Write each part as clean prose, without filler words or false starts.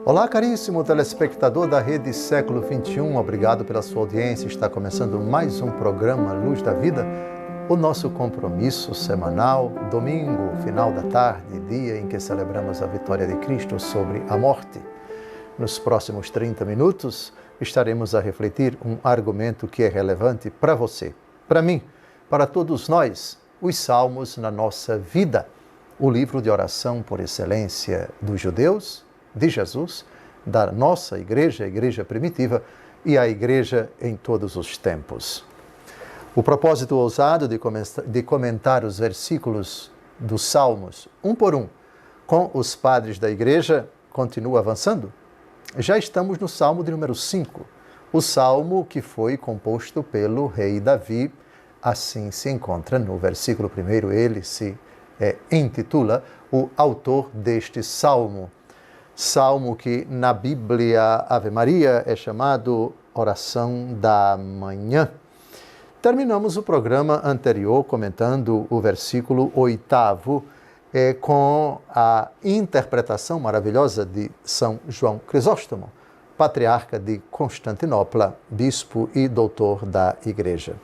Olá, caríssimo telespectador da Rede Século XXI, obrigado pela sua audiência. Está começando mais um programa Luz da Vida, o nosso compromisso semanal, domingo, final da tarde, dia em que celebramos a vitória de Cristo sobre a morte. Nos próximos 30 minutos, estaremos a refletir um argumento que é relevante para você, para mim, para todos nós, os Salmos na nossa vida, o livro de oração por excelência dos judeus, de Jesus, da nossa igreja, a igreja primitiva e a igreja em todos os tempos. O propósito ousado de comentar os versículos dos Salmos, um por um, com os padres da igreja, continua avançando. Já estamos no Salmo de número 5, o Salmo que foi composto pelo rei Davi, assim se encontra no versículo 1, ele se intitula o autor deste Salmo. Salmo que na Bíblia Ave Maria é chamado Oração da Manhã. Terminamos o programa anterior comentando o versículo 8, com a interpretação maravilhosa de São João Crisóstomo, patriarca de Constantinopla, bispo e doutor da Igreja.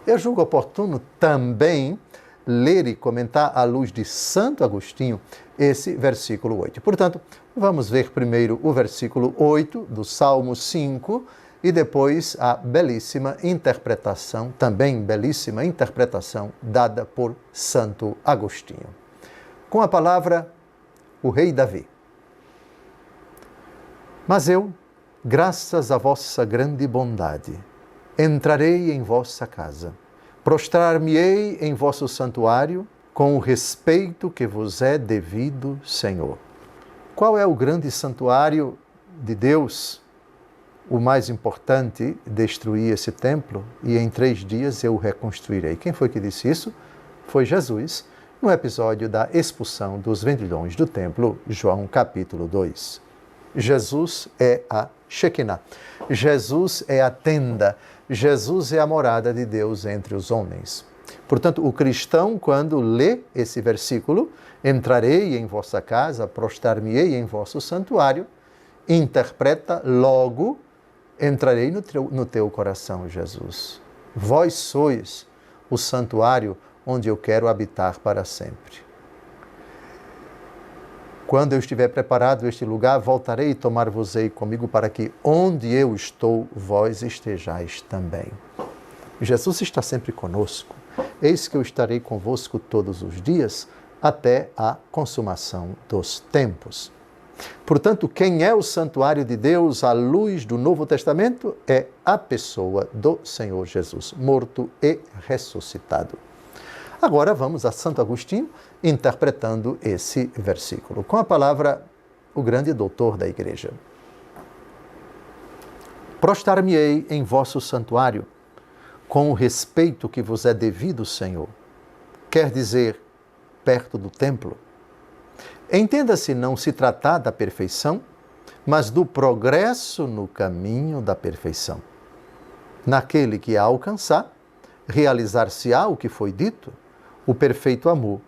Eu julgo oportuno também ler e comentar à luz de Santo Agostinho esse versículo 8. Portanto, vamos ver primeiro o versículo 8 do Salmo 5 e depois a belíssima interpretação, também belíssima interpretação dada por Santo Agostinho. Com a palavra, o rei Davi. Mas eu, graças à vossa grande bondade, entrarei em vossa casa, prostrar-me-ei em vosso santuário, com o respeito que vos é devido, Senhor. Qual é o grande santuário de Deus? O mais importante, destruir esse templo e em 3 dias eu o reconstruirei. Quem foi que disse isso? Foi Jesus, no episódio da expulsão dos vendilhões do templo, João capítulo 2. Jesus é a Shekinah. Jesus é a tenda. Jesus é a morada de Deus entre os homens. Portanto, o cristão, quando lê esse versículo, entrarei em vossa casa, prostrar-me-ei em vosso santuário, interpreta logo, entrarei no teu coração, Jesus. Vós sois o santuário onde eu quero habitar para sempre. Quando eu estiver preparado este lugar, voltarei e tomar-vos-ei comigo para que onde eu estou, vós estejais também. Jesus está sempre conosco. Eis que eu estarei convosco todos os dias, até a consumação dos tempos. Portanto, quem é o santuário de Deus à luz do Novo Testamento é a pessoa do Senhor Jesus, morto e ressuscitado. Agora vamos a Santo Agostinho, interpretando esse versículo, com a palavra, o grande doutor da igreja. Prostrar-me-ei em vosso santuário, com o respeito que vos é devido, Senhor. Quer dizer, perto do templo. Entenda-se não se tratar da perfeição, mas do progresso no caminho da perfeição. Naquele que a alcançar, realizar-se-á o que foi dito, o perfeito amor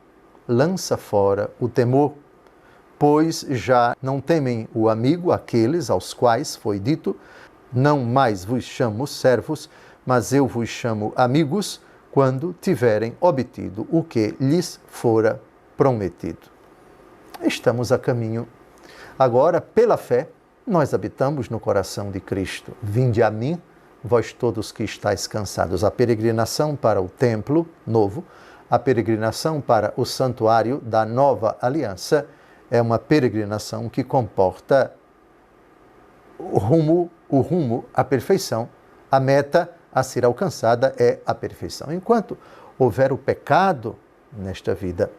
lança fora o temor, pois já não temem o amigo aqueles aos quais foi dito, não mais vos chamo servos, mas eu vos chamo amigos, quando tiverem obtido o que lhes fora prometido. Estamos a caminho. Agora, pela fé, nós habitamos no coração de Cristo. Vinde a mim, vós todos que estáis cansados. A peregrinação para o templo novo, a peregrinação para o santuário da nova aliança, é uma peregrinação que comporta o rumo à perfeição. A meta a ser alcançada é a perfeição. Enquanto houver o pecado nesta vida,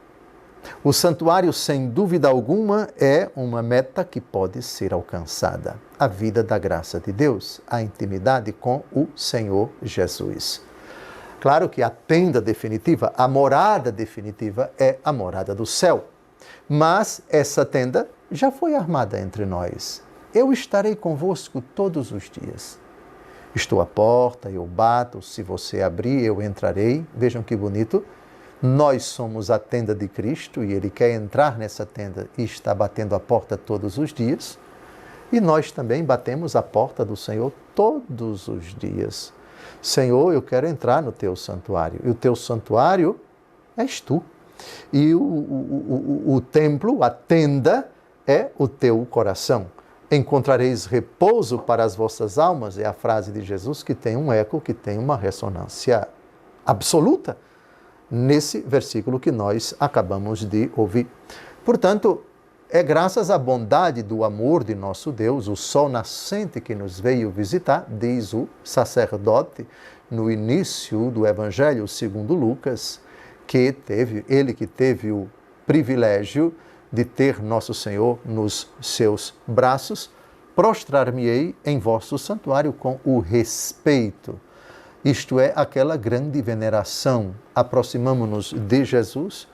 o santuário, sem dúvida alguma, é uma meta que pode ser alcançada. A vida da graça de Deus, a intimidade com o Senhor Jesus. Claro que a tenda definitiva, a morada definitiva é a morada do céu. Mas essa tenda já foi armada entre nós. Eu estarei convosco todos os dias. Estou à porta, eu bato, se você abrir, eu entrarei. Vejam que bonito. Nós somos a tenda de Cristo e Ele quer entrar nessa tenda e está batendo a porta todos os dias. E nós também batemos a porta do Senhor todos os dias. Senhor, eu quero entrar no teu santuário. E o teu santuário és tu. E o templo, a tenda, é o teu coração. Encontrareis repouso para as vossas almas, é a frase de Jesus que tem um eco, que tem uma ressonância absoluta nesse versículo que nós acabamos de ouvir. Portanto, é graças à bondade do amor de nosso Deus, o sol nascente que nos veio visitar, diz o sacerdote no início do Evangelho segundo Lucas, que teve o privilégio de ter nosso Senhor nos seus braços, prostrar-me-ei em vosso santuário com o respeito. Isto é, aquela grande veneração. Aproximamo-nos de Jesus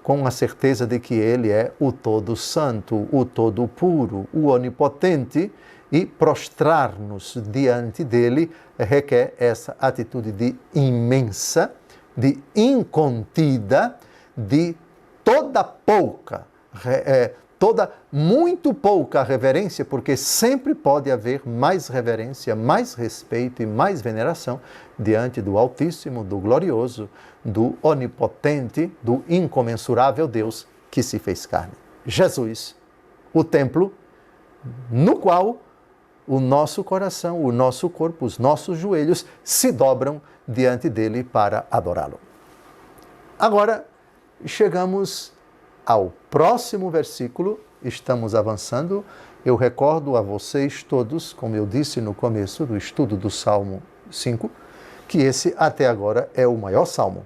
com a certeza de que Ele é o Todo Santo, o Todo Puro, o Onipotente, e prostrar-nos diante dEle requer essa atitude de imensa, de incontida, de muito pouca reverência, porque sempre pode haver mais reverência, mais respeito e mais veneração diante do Altíssimo, do Glorioso, do Onipotente, do incomensurável Deus que se fez carne. Jesus, o templo no qual o nosso coração, o nosso corpo, os nossos joelhos se dobram diante dele para adorá-lo. Agora, chegamos ao próximo versículo, estamos avançando. Eu recordo a vocês todos, como eu disse no começo do estudo do Salmo 5, que esse até agora é o maior salmo.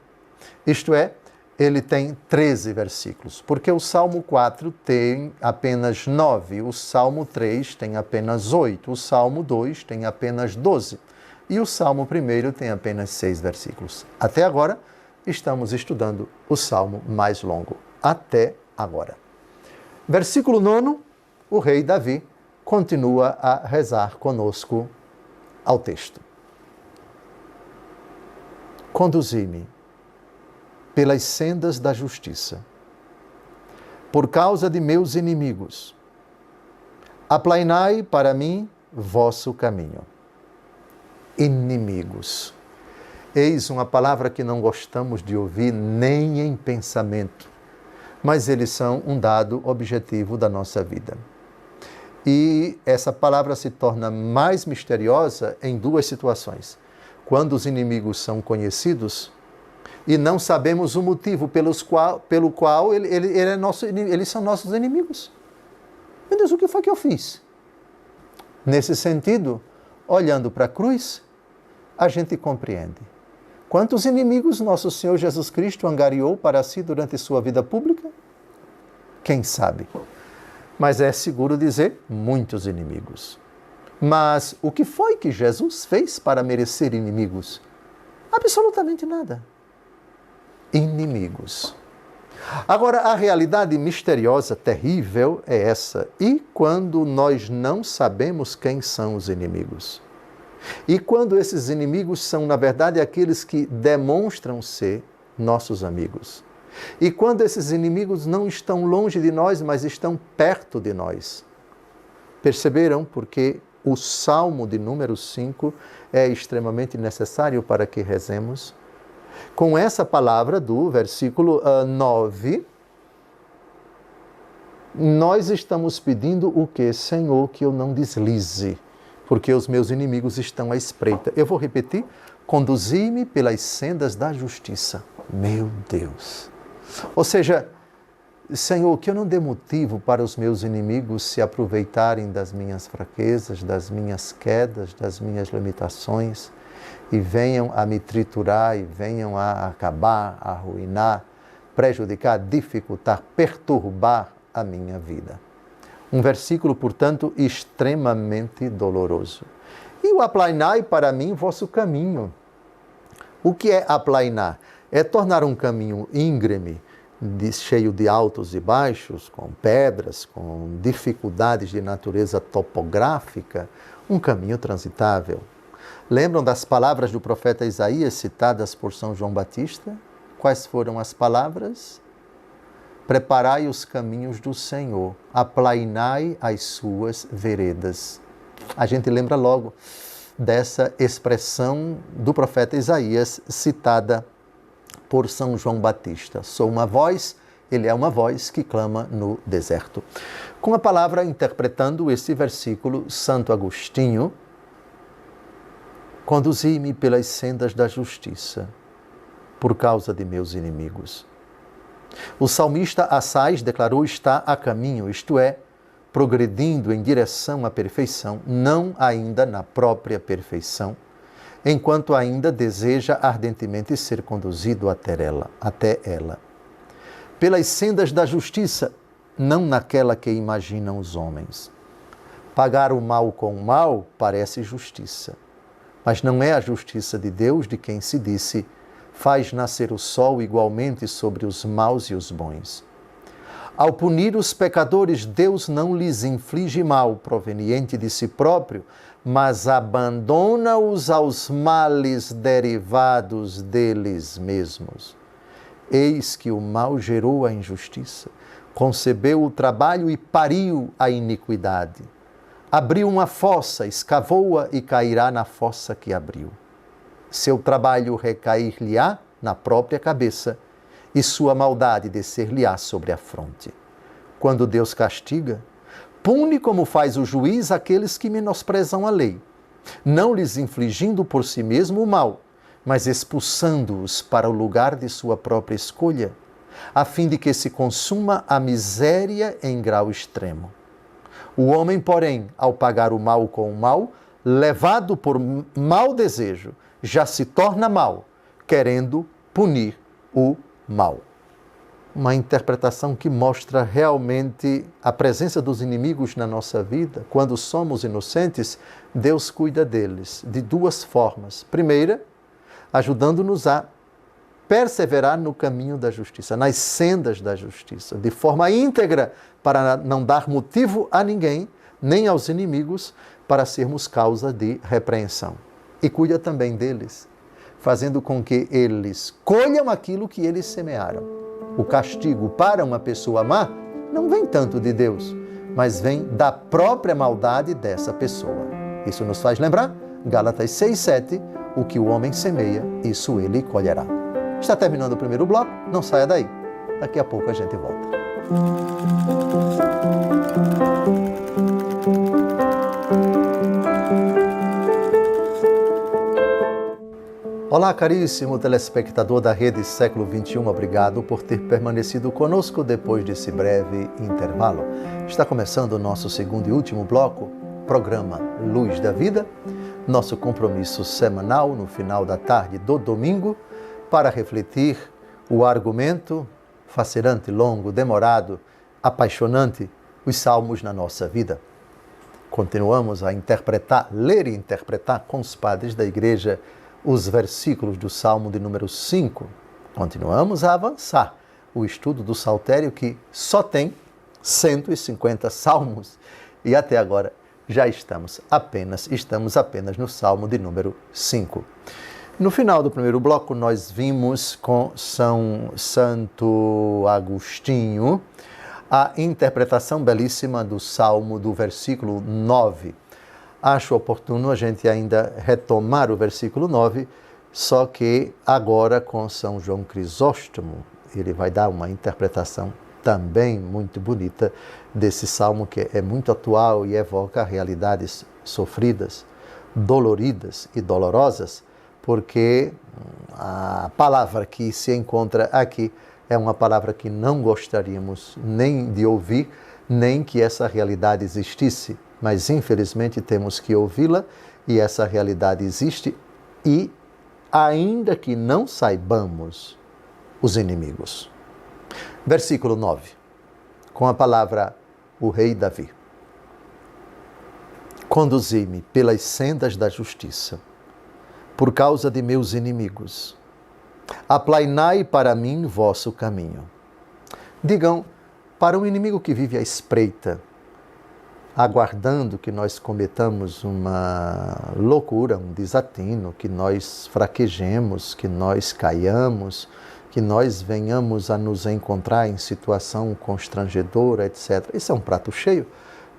Isto é, ele tem 13 versículos, porque o Salmo 4 tem apenas 9, o Salmo 3 tem apenas 8, o Salmo 2 tem apenas 12 e o Salmo 1 tem apenas 6 versículos. Até agora, estamos estudando o salmo mais longo. Até agora. Versículo 9, o rei Davi continua a rezar conosco ao texto. Conduzi-me pelas sendas da justiça, por causa de meus inimigos. Aplainai para mim vosso caminho. Inimigos. Eis uma palavra que não gostamos de ouvir nem em pensamento, mas eles são um dado objetivo da nossa vida. E essa palavra se torna mais misteriosa em duas situações. Quando os inimigos são conhecidos e não sabemos o motivo pelo qual eles são nossos inimigos. Meu Deus, o que foi que eu fiz? Nesse sentido, olhando para a cruz, a gente compreende. Quantos inimigos nosso Senhor Jesus Cristo angariou para si durante sua vida pública? Quem sabe? Mas é seguro dizer, muitos inimigos. Mas o que foi que Jesus fez para merecer inimigos? Absolutamente nada. Inimigos. Agora, a realidade misteriosa, terrível, é essa. E quando nós não sabemos quem são os inimigos? E quando esses inimigos são, na verdade, aqueles que demonstram ser nossos amigos? E quando esses inimigos não estão longe de nós, mas estão perto de nós? Perceberam? Porque o Salmo de número 5 é extremamente necessário para que rezemos. Com essa palavra do versículo 9, nós estamos pedindo o quê? Senhor, que eu não deslize, porque os meus inimigos estão à espreita. Eu vou repetir, conduzi-me pelas sendas da justiça. Meu Deus! Ou seja, Senhor, que eu não dê motivo para os meus inimigos se aproveitarem das minhas fraquezas, das minhas quedas, das minhas limitações e venham a me triturar e venham a acabar, a arruinar, prejudicar, dificultar, perturbar a minha vida. Um versículo, portanto, extremamente doloroso. E o aplainai para mim vosso caminho. O que é aplainar? É tornar um caminho íngreme, cheio de altos e baixos, com pedras, com dificuldades de natureza topográfica, um caminho transitável. Lembram das palavras do profeta Isaías citadas por São João Batista? Quais foram as palavras? Preparai os caminhos do Senhor, aplainai as suas veredas. A gente lembra logo dessa expressão do profeta Isaías citada por São João Batista. Sou uma voz, ele é uma voz que clama no deserto. Com a palavra interpretando esse versículo, Santo Agostinho, conduzi-me pelas sendas da justiça, por causa de meus inimigos. O salmista Assais declarou estar a caminho, isto é, progredindo em direção à perfeição, não ainda na própria perfeição, enquanto ainda deseja ardentemente ser conduzido até ela. Pelas sendas da justiça, não naquela que imaginam os homens. Pagar o mal com o mal parece justiça, mas não é a justiça de Deus de quem se disse: faz nascer o sol igualmente sobre os maus e os bons. Ao punir os pecadores, Deus não lhes inflige mal proveniente de si próprio, mas abandona-os aos males derivados deles mesmos. Eis que o mal gerou a injustiça, concebeu o trabalho e pariu a iniquidade. Abriu uma fossa, escavou-a e cairá na fossa que abriu. Seu trabalho recair-lhe-á na própria cabeça e sua maldade descer-lhe-á sobre a fronte. Quando Deus castiga, pune como faz o juiz aqueles que menosprezam a lei, não lhes infligindo por si mesmo o mal, mas expulsando-os para o lugar de sua própria escolha, a fim de que se consuma a miséria em grau extremo. O homem, porém, ao pagar o mal com o mal, levado por mau desejo, já se torna mal, querendo punir o mal. Uma interpretação que mostra realmente a presença dos inimigos na nossa vida. Quando somos inocentes, Deus cuida deles de duas formas. Primeira, ajudando-nos a perseverar no caminho da justiça, nas sendas da justiça, de forma íntegra, para não dar motivo a ninguém, nem aos inimigos, para sermos causa de repreensão. E cuida também deles, fazendo com que eles colham aquilo que eles semearam. O castigo para uma pessoa má não vem tanto de Deus, mas vem da própria maldade dessa pessoa. Isso nos faz lembrar, Gálatas 6:7, o que o homem semeia, isso ele colherá. Está terminando o primeiro bloco, não saia daí. Daqui a pouco a gente volta. Olá, caríssimo telespectador da Rede Século XXI, obrigado por ter permanecido conosco depois desse breve intervalo. Está começando o nosso segundo e último bloco, programa Luz da Vida, nosso compromisso semanal no final da tarde do domingo, para refletir o argumento facerante, longo, demorado, apaixonante, os salmos na nossa vida. Continuamos a ler e interpretar com os padres da Igreja os versículos do Salmo de número 5. Continuamos a avançar o estudo do Saltério, que só tem 150 salmos, e até agora já estamos apenas no Salmo de número 5. No final do primeiro bloco, nós vimos com Santo Agostinho a interpretação belíssima do Salmo do versículo 9. Acho oportuno a gente ainda retomar o versículo 9, só que agora com São João Crisóstomo. Ele vai dar uma interpretação também muito bonita desse salmo, que é muito atual e evoca realidades sofridas, doloridas e dolorosas, porque a palavra que se encontra aqui é uma palavra que não gostaríamos nem de ouvir, nem que essa realidade existisse. Mas, infelizmente, temos que ouvi-la, e essa realidade existe, e ainda que não saibamos os inimigos. Versículo 9, com a palavra o rei Davi. Conduzi-me pelas sendas da justiça, por causa de meus inimigos. Aplainai para mim vosso caminho. Digam, para um inimigo que vive à espreita, aguardando que nós cometamos uma loucura, um desatino, que nós fraquejemos, que nós caiamos, que nós venhamos a nos encontrar em situação constrangedora, etc. Isso é um prato cheio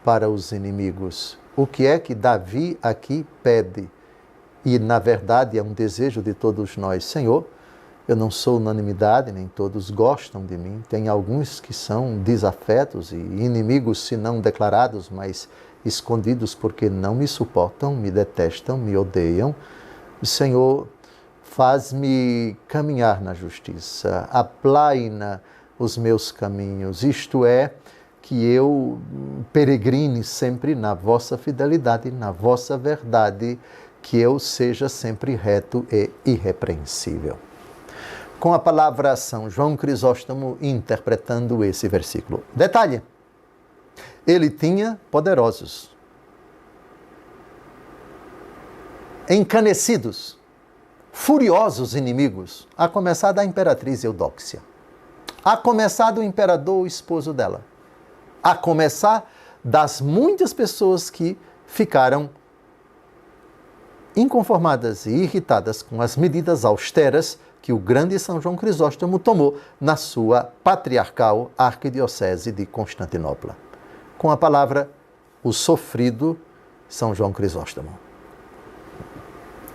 para os inimigos. O que é que Davi aqui pede? E, na verdade, é um desejo de todos nós. Senhor, eu não sou unanimidade, nem todos gostam de mim. Tem alguns que são desafetos e inimigos, se não declarados, mas escondidos porque não me suportam, me detestam, me odeiam. Senhor, faz-me caminhar na justiça, aplaina os meus caminhos, isto é, que eu peregrine sempre na vossa fidelidade, na vossa verdade, que eu seja sempre reto e irrepreensível. Com a palavra São João Crisóstomo interpretando esse versículo. Detalhe, ele tinha poderosos, encanecidos, furiosos inimigos, a começar da imperatriz Eudóxia, a começar do imperador, o esposo dela, a começar das muitas pessoas que ficaram inconformadas e irritadas com as medidas austeras que o grande São João Crisóstomo tomou na sua patriarcal arquidiocese de Constantinopla. Com a palavra, o sofrido São João Crisóstomo.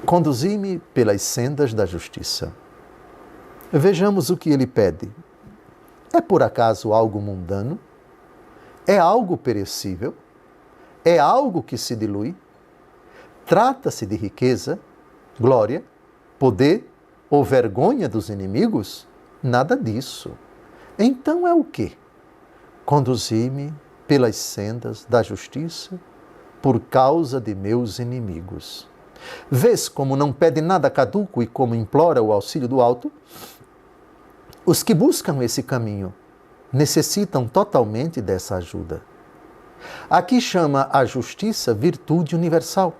Conduzi-me pelas sendas da justiça. Vejamos o que ele pede. É por acaso algo mundano? É algo perecível? É algo que se dilui? Trata-se de riqueza, glória, poder ou vergonha dos inimigos? Nada disso. Então é o quê? Conduzir-me pelas sendas da justiça por causa de meus inimigos. Vês como não pede nada caduco e como implora o auxílio do alto? Os que buscam esse caminho necessitam totalmente dessa ajuda. Aqui chama a justiça virtude universal.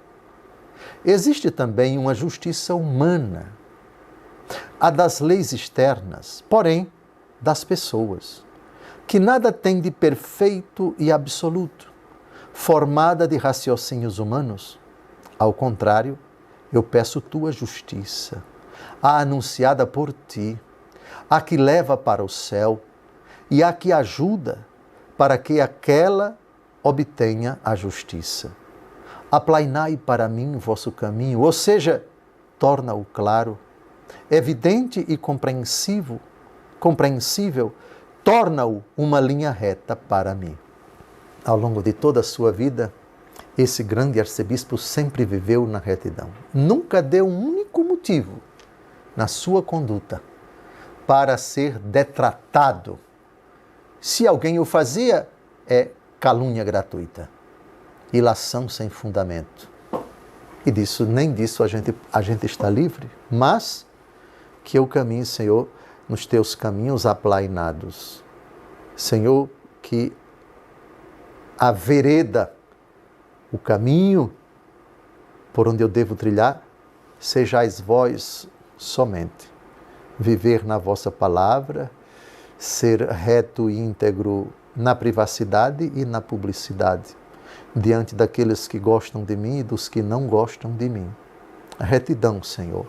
Existe também uma justiça humana, a das leis externas, porém das pessoas, que nada tem de perfeito e absoluto, formada de raciocínios humanos. Ao contrário, eu peço tua justiça, a anunciada por ti, a que leva para o céu e a que ajuda para que aquela obtenha a justiça. Aplainai para mim vosso caminho, ou seja, torna-o claro, evidente e compreensível, torna-o uma linha reta para mim. Ao longo de toda a sua vida, esse grande arcebispo sempre viveu na retidão. Nunca deu um único motivo na sua conduta para ser detratado. Se alguém o fazia, é calúnia gratuita, ilação sem fundamento. E nem disso a gente está livre, mas que eu caminhe, Senhor, nos teus caminhos aplainados. Senhor, que a vereda, o caminho por onde eu devo trilhar, sejais vós somente. Viver na vossa palavra, ser reto e íntegro na privacidade e na publicidade, diante daqueles que gostam de mim e dos que não gostam de mim. Retidão, Senhor.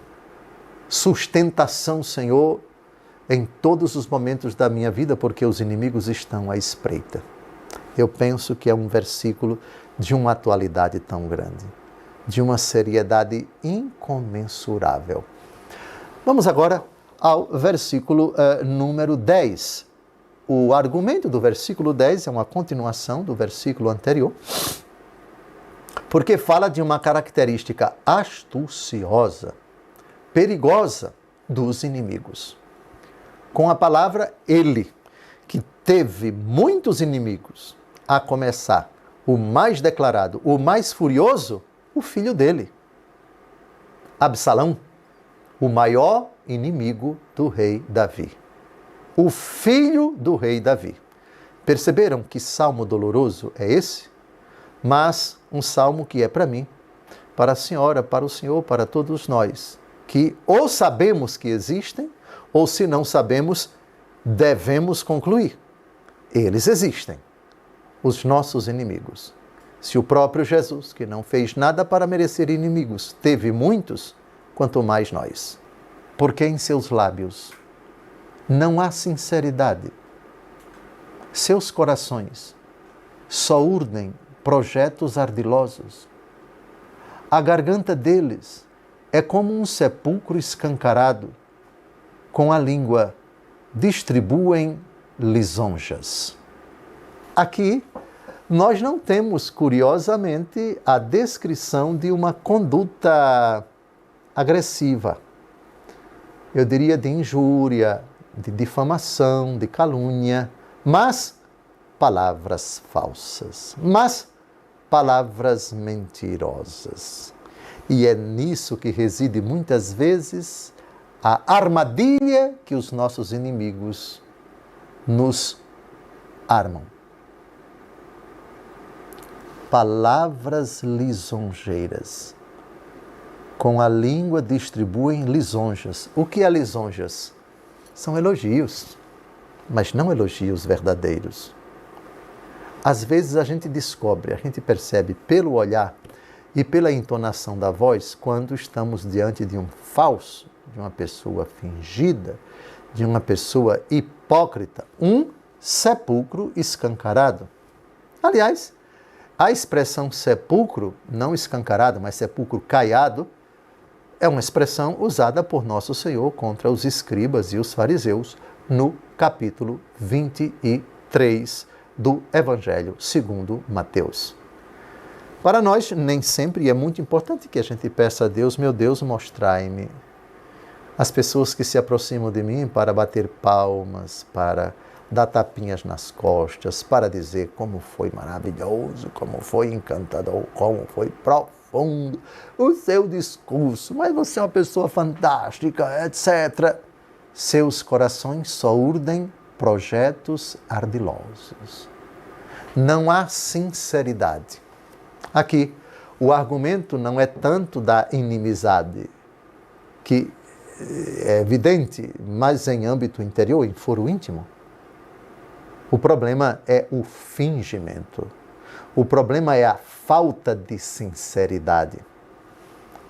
Sustentação, Senhor, em todos os momentos da minha vida, porque os inimigos estão à espreita. Eu penso que é um versículo de uma atualidade tão grande, de uma seriedade incomensurável. Vamos agora ao versículo número 10. O argumento do versículo 10 é uma continuação do versículo anterior, porque fala de uma característica astuciosa, perigosa dos inimigos. Com a palavra ele, que teve muitos inimigos, a começar o mais declarado, o mais furioso, o filho dele, Absalão, o maior inimigo do rei Davi. O filho do rei Davi. Perceberam que salmo doloroso é esse? Mas um salmo que é para mim, para a senhora, para o senhor, para todos nós, que ou sabemos que existem, ou se não sabemos, devemos concluir Eles existem, os nossos inimigos. Se o próprio Jesus, que não fez nada para merecer inimigos, teve muitos, quanto mais nós. Porque em seus lábios não há sinceridade. Seus corações só urdem projetos ardilosos. A garganta deles é como um sepulcro escancarado. Com a língua distribuem lisonjas. Aqui, nós não temos, curiosamente, a descrição de uma conduta agressiva. Eu diria de injúria, de difamação, de calúnia, mas palavras falsas, mas palavras mentirosas. E é nisso que reside muitas vezes a armadilha que os nossos inimigos nos armam. Palavras lisonjeiras. Com a língua distribuem lisonjas. O que é lisonjas? São elogios, mas não elogios verdadeiros. Às vezes a gente descobre, a gente percebe pelo olhar e pela entonação da voz quando estamos diante de um falso, de uma pessoa fingida, de uma pessoa hipócrita, um sepulcro escancarado. Aliás, a expressão sepulcro, não escancarado, mas sepulcro caiado, é uma expressão usada por Nosso Senhor contra os escribas e os fariseus no capítulo 23 do Evangelho segundo Mateus. Para nós, nem sempre, e é muito importante que a gente peça a Deus, meu Deus, mostrai-me as pessoas que se aproximam de mim para bater palmas, para dar tapinhas nas costas, para dizer como foi maravilhoso, como foi encantador, como foi profundo o seu discurso, mas você é uma pessoa fantástica, etc. Seus corações só urdem projetos ardilosos. Não há sinceridade. Aqui, o argumento não é tanto da inimizade, que é evidente, mas em âmbito interior, em foro íntimo. O problema é o fingimento. O problema é a falta de sinceridade.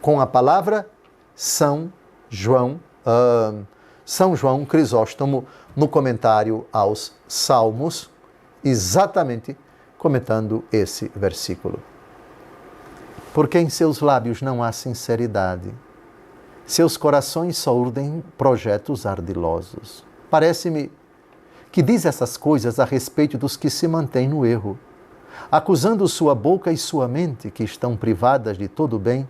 Com a palavra São João Crisóstomo, no comentário aos Salmos, exatamente comentando esse versículo. Porque em seus lábios não há sinceridade, seus corações só urdem projetos ardilosos. Parece-me que diz essas coisas a respeito dos que se mantêm no erro, acusando sua boca e sua mente, que estão privadas de todo bem,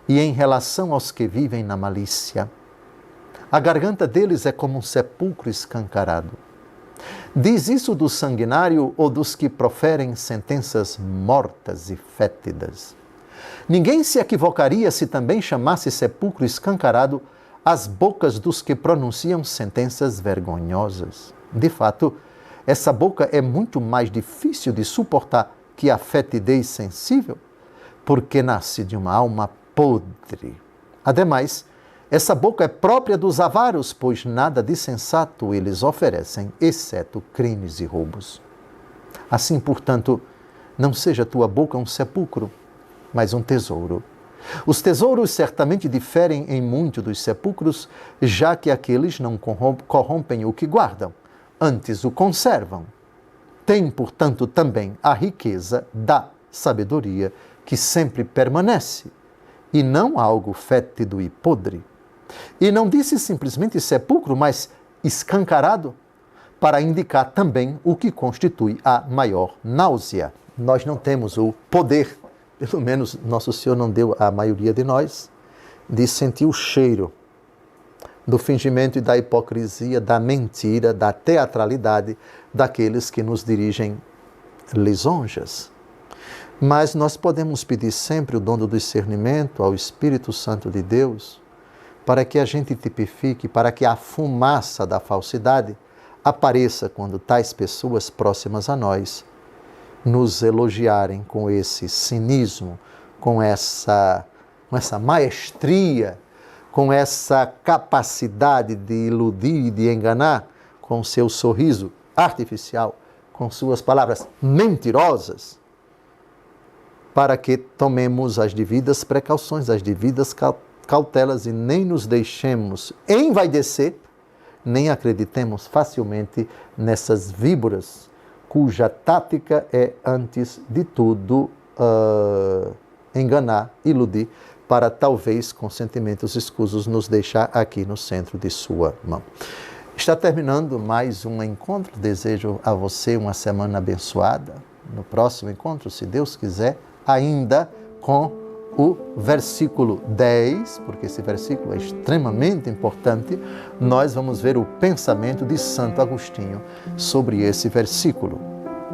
e em relação aos que vivem na malícia. A garganta deles é como um sepulcro escancarado. Diz isso do sanguinário ou dos que proferem sentenças mortas e fétidas. Ninguém se equivocaria se também chamasse sepulcro escancarado as bocas dos que pronunciam sentenças vergonhosas. De fato, essa boca é muito mais difícil de suportar que a fetidez sensível, porque nasce de uma alma podre. Ademais, essa boca é própria dos avaros, pois nada de sensato eles oferecem, exceto crimes e roubos. Assim, portanto, não seja tua boca um sepulcro, mas um tesouro. Os tesouros certamente diferem em muito dos sepulcros, já que aqueles não corrompem o que guardam, antes o conservam. Tem, portanto, também a riqueza da sabedoria, que sempre permanece, e não algo fétido e podre. E não disse simplesmente sepulcro, mas escancarado, para indicar também o que constitui a maior náusea. Nós não temos o poder, pelo menos Nosso Senhor não deu à maioria de nós, de sentir o cheiro do fingimento e da hipocrisia, da mentira, da teatralidade daqueles que nos dirigem lisonjas. Mas nós podemos pedir sempre o dom do discernimento ao Espírito Santo de Deus, para que a gente tipifique, para que a fumaça da falsidade apareça quando tais pessoas próximas a nós nos elogiarem com esse cinismo, com essa maestria, com essa capacidade de iludir e de enganar, com seu sorriso artificial, com suas palavras mentirosas, para que tomemos as devidas precauções, as devidas cautelas e nem nos deixemos envaidecer, nem acreditemos facilmente nessas víboras, cuja tática é, antes de tudo, enganar, iludir, para talvez com sentimentos escusos nos deixar aqui no centro de sua mão. Está terminando mais um encontro. Desejo a você uma semana abençoada. No próximo encontro, se Deus quiser, ainda com o versículo 10, porque esse versículo é extremamente importante, nós vamos ver o pensamento de Santo Agostinho sobre esse versículo.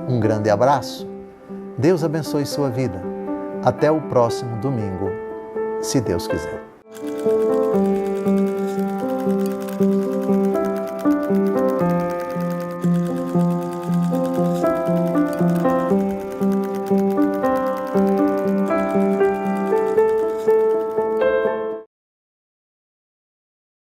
Um grande abraço. Deus abençoe sua vida. Até o próximo domingo, se Deus quiser.